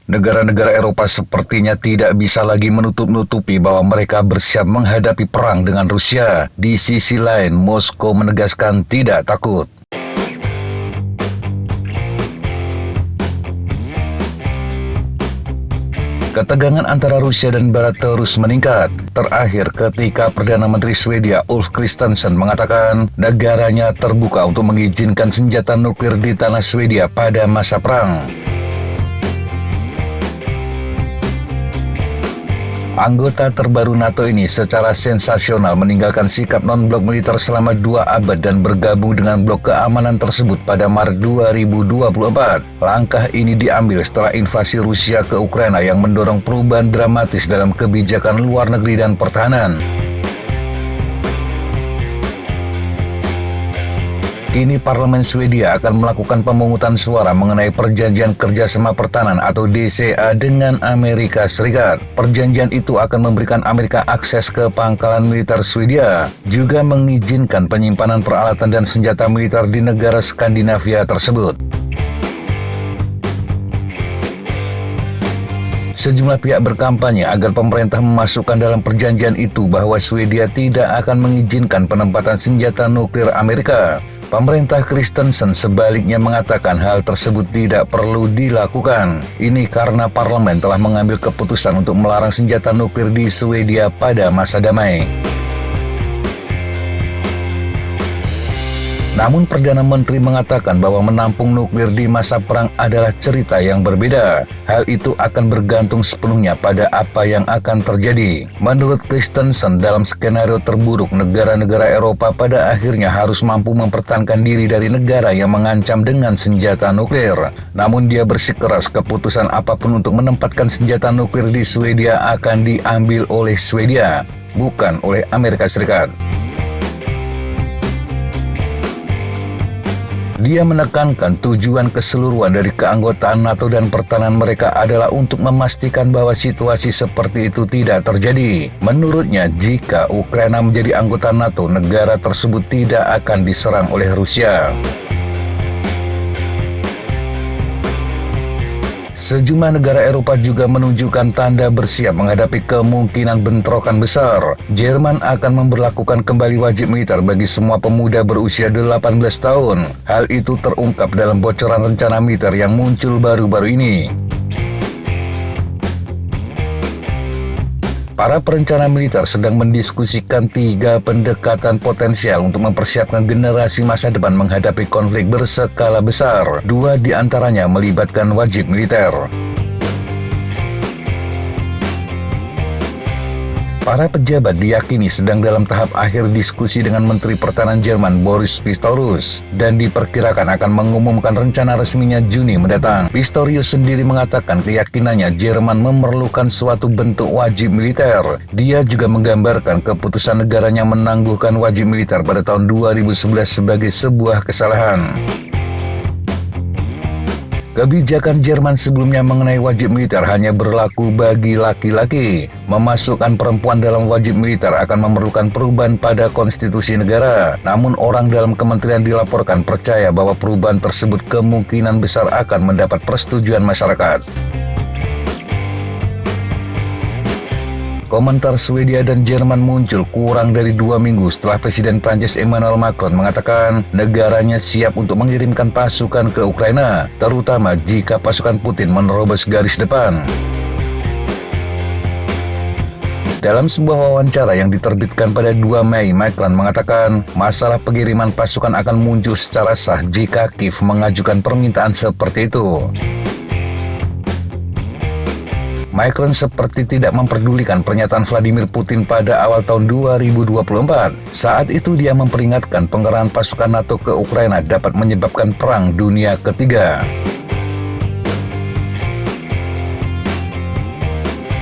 Negara-negara Eropa sepertinya tidak bisa lagi menutup-nutupi bahwa mereka bersiap menghadapi perang dengan Rusia. Di sisi lain, Moskow menegaskan tidak takut. Ketegangan antara Rusia dan Barat terus meningkat. Terakhir ketika Perdana Menteri Swedia Ulf Kristersson mengatakan negaranya terbuka untuk mengizinkan senjata nuklir di tanah Swedia pada masa perang. Anggota terbaru NATO ini secara sensasional meninggalkan sikap non-blok militer selama 2 abad dan bergabung dengan blok keamanan tersebut pada Maret 2024. Langkah ini diambil setelah invasi Rusia ke Ukraina yang mendorong perubahan dramatis dalam kebijakan luar negeri dan pertahanan. Kini Parlemen Swedia akan melakukan pemungutan suara mengenai Perjanjian Kerjasama Pertahanan atau DCA dengan Amerika Serikat. Perjanjian itu akan memberikan Amerika akses ke pangkalan militer Swedia, juga mengizinkan penyimpanan peralatan dan senjata militer di negara Skandinavia tersebut. Sejumlah pihak berkampanye agar pemerintah memasukkan dalam perjanjian itu bahwa Swedia tidak akan mengizinkan penempatan senjata nuklir Amerika. Pemerintah Kristersson sebaliknya mengatakan hal tersebut tidak perlu dilakukan. Ini karena parlemen telah mengambil keputusan untuk melarang senjata nuklir di Swedia pada masa damai. Namun Perdana Menteri mengatakan bahwa menampung nuklir di masa perang adalah cerita yang berbeda. Hal itu akan bergantung sepenuhnya pada apa yang akan terjadi. Menurut Kristersson, dalam skenario terburuk, negara-negara Eropa pada akhirnya harus mampu mempertahankan diri dari negara yang mengancam dengan senjata nuklir. Namun dia bersikeras keputusan apapun untuk menempatkan senjata nuklir di Swedia akan diambil oleh Swedia, bukan oleh Amerika Serikat. Dia menekankan tujuan keseluruhan dari keanggotaan NATO dan pertahanan mereka adalah untuk memastikan bahwa situasi seperti itu tidak terjadi. Menurutnya, jika Ukraina menjadi anggota NATO, negara tersebut tidak akan diserang oleh Rusia. Sejumlah negara Eropa juga menunjukkan tanda bersiap menghadapi kemungkinan bentrokan besar. Jerman akan memberlakukan kembali wajib militer bagi semua pemuda berusia 18 tahun. Hal itu terungkap dalam bocoran rencana militer yang muncul baru-baru ini. Para perencana militer sedang mendiskusikan 3 pendekatan potensial untuk mempersiapkan generasi masa depan menghadapi konflik berskala besar. 2 diantaranya melibatkan wajib militer. Para pejabat diyakini sedang dalam tahap akhir diskusi dengan Menteri Pertahanan Jerman Boris Pistorius dan diperkirakan akan mengumumkan rencana resminya Juni mendatang. Pistorius sendiri mengatakan keyakinannya Jerman memerlukan suatu bentuk wajib militer. Dia juga menggambarkan keputusan negaranya menangguhkan wajib militer pada tahun 2011 sebagai sebuah kesalahan. Kebijakan Jerman sebelumnya mengenai wajib militer hanya berlaku bagi laki-laki. Memasukkan perempuan dalam wajib militer akan memerlukan perubahan pada konstitusi negara. Namun orang dalam kementerian dilaporkan percaya bahwa perubahan tersebut kemungkinan besar akan mendapat persetujuan masyarakat. Komentar Swedia dan Jerman muncul kurang dari 2 minggu setelah Presiden Prancis Emmanuel Macron mengatakan negaranya siap untuk mengirimkan pasukan ke Ukraina, terutama jika pasukan Putin menerobos garis depan. Dalam sebuah wawancara yang diterbitkan pada 2 Mei, Macron mengatakan masalah pengiriman pasukan akan muncul secara sah jika Kiev mengajukan permintaan seperti itu. Macron seperti tidak memperdulikan pernyataan Vladimir Putin pada awal tahun 2024. Saat itu dia memperingatkan pengerahan pasukan NATO ke Ukraina dapat menyebabkan perang dunia ketiga.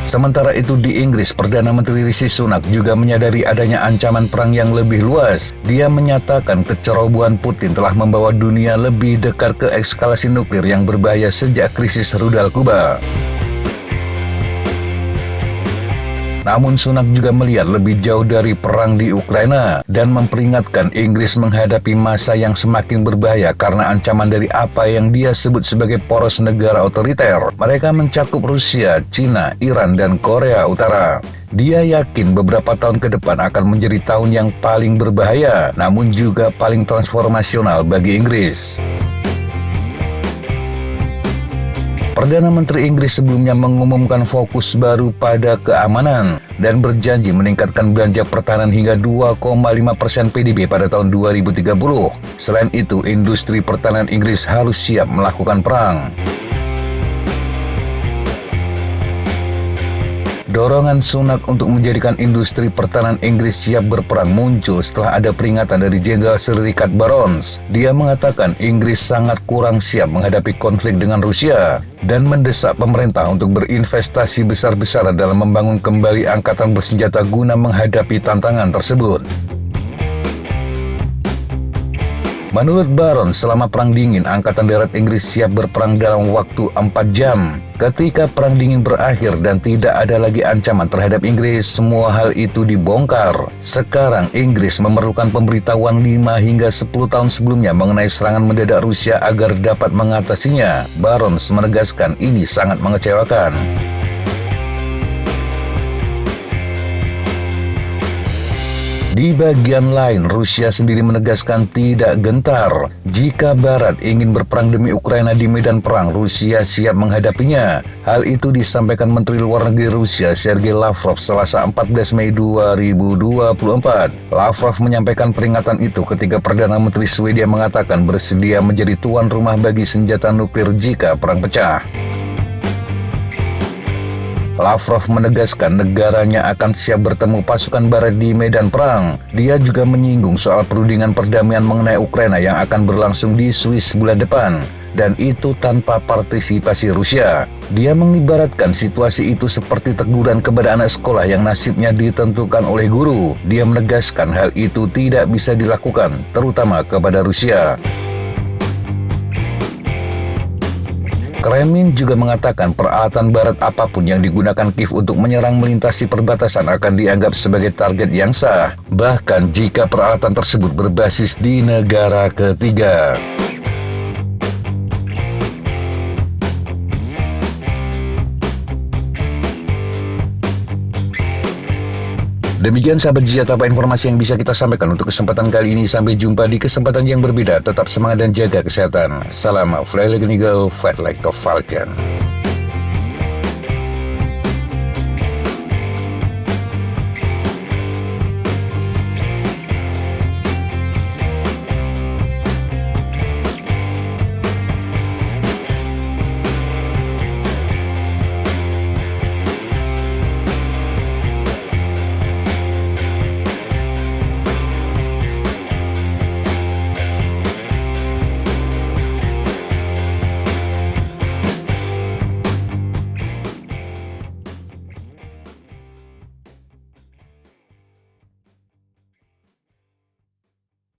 Sementara itu di Inggris, Perdana Menteri Rishi Sunak juga menyadari adanya ancaman perang yang lebih luas. Dia menyatakan kecerobohan Putin telah membawa dunia lebih dekat ke eskalasi nuklir yang berbahaya sejak krisis rudal Kuba. Namun Sunak juga melihat lebih jauh dari perang di Ukraina dan memperingatkan Inggris menghadapi masa yang semakin berbahaya karena ancaman dari apa yang dia sebut sebagai poros negara otoriter. Mereka mencakup Rusia, Cina, Iran, dan Korea Utara. Dia yakin beberapa tahun ke depan akan menjadi tahun yang paling berbahaya, namun juga paling transformasional bagi Inggris. Perdana Menteri Inggris sebelumnya mengumumkan fokus baru pada keamanan dan berjanji meningkatkan belanja pertahanan hingga 2,5% PDB pada tahun 2030. Selain itu, industri pertahanan Inggris harus siap melakukan perang. Dorongan Sunak untuk menjadikan industri pertahanan Inggris siap berperang muncul setelah ada peringatan dari Jenderal Sir Richard Barons. Dia mengatakan Inggris sangat kurang siap menghadapi konflik dengan Rusia dan mendesak pemerintah untuk berinvestasi besar-besaran dalam membangun kembali angkatan bersenjata guna menghadapi tantangan tersebut. Menurut Barons, selama Perang Dingin, Angkatan Darat Inggris siap berperang dalam waktu 4 jam. Ketika Perang Dingin berakhir dan tidak ada lagi ancaman terhadap Inggris, semua hal itu dibongkar. Sekarang Inggris memerlukan pemberitahuan 5 hingga 10 tahun sebelumnya mengenai serangan mendadak Rusia agar dapat mengatasinya. Barons menegaskan ini sangat mengecewakan. Di bagian lain, Rusia sendiri menegaskan tidak gentar. Jika Barat ingin berperang demi Ukraina di medan perang, Rusia siap menghadapinya. Hal itu disampaikan Menteri Luar Negeri Rusia Sergei Lavrov Selasa 14 Mei 2024. Lavrov menyampaikan peringatan itu ketika Perdana Menteri Swedia mengatakan bersedia menjadi tuan rumah bagi senjata nuklir jika perang pecah. Lavrov menegaskan negaranya akan siap bertemu pasukan Barat di medan perang. Dia juga menyinggung soal perundingan perdamaian mengenai Ukraina yang akan berlangsung di Swiss bulan depan, dan itu tanpa partisipasi Rusia. Dia mengibaratkan situasi itu seperti teguran kepada anak sekolah yang nasibnya ditentukan oleh guru. Dia menegaskan hal itu tidak bisa dilakukan, terutama kepada Rusia. Kremlin juga mengatakan peralatan Barat apapun yang digunakan Kiev untuk menyerang melintasi perbatasan akan dianggap sebagai target yang sah, bahkan jika peralatan tersebut berbasis di negara ketiga. Demikian sahabat Jijat apa informasi yang bisa kita sampaikan untuk kesempatan kali ini. Sampai jumpa di kesempatan yang berbeda. Tetap semangat dan jaga kesehatan. Salam Fly Like an Eagle, Fight Like a Falcon.